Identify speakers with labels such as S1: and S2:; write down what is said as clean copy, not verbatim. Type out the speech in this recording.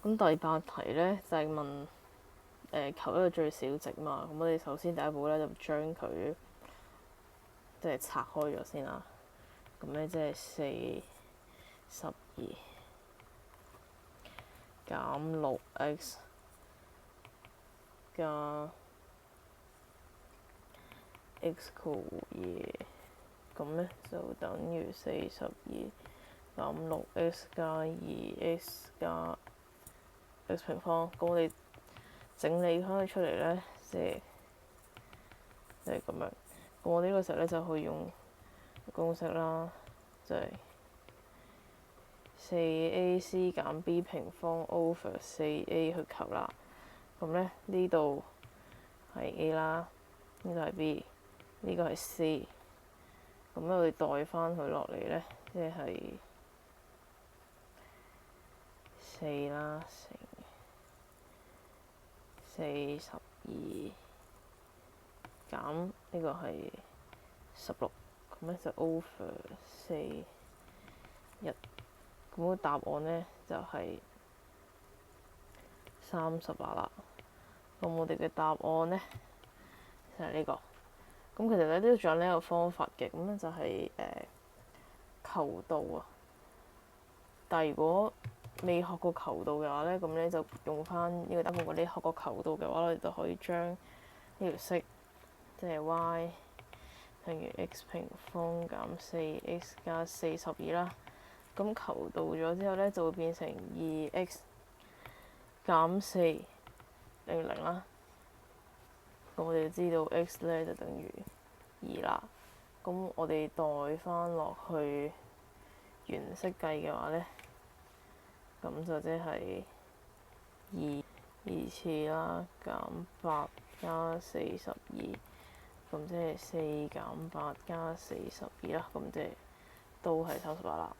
S1: 咁第八題呢，就係問求一個最小值嘛。咁我哋首先第一步呢，就將佢即係拆開咗先啦。咁呢，即係4、12減6x 加 x²2，咁呢就等於42減6x 加 2x 加 x 平方。咁我哋整理翻佢出嚟呢，即係咁樣。咁我哋呢個時候呢，就可以用公式啦，就係 4ac 減 b 平方 over 4a 去求啦。咁呢呢度係 a 啦，呢度係 b，呢個係 c。咁我哋代翻佢落嚟呢，即係4啦乘42減呢個係16，咁呢就 over 4。咁個答案呢，就係38啦。咁我哋嘅答案呢，就係呢個。咁其實呢都仲有呢個方法嘅，咁呢就係求度啊。但係如果未學過求度嘅話呢，咁呢就用翻呢個答案。如果你學過求度嘅話，我哋就可以將呢條式，即係 y 等於 x 平方減4x 加42啦。咁求度咗之後呢，就會變成2x 減4等於0啦。咁我哋就知道 x 呢就等於2啦。咁我哋代翻落去原式計嘅話呢，咁就即係2次啦，減8加42，咁即係4減8加42啦。咁即係都係38啦。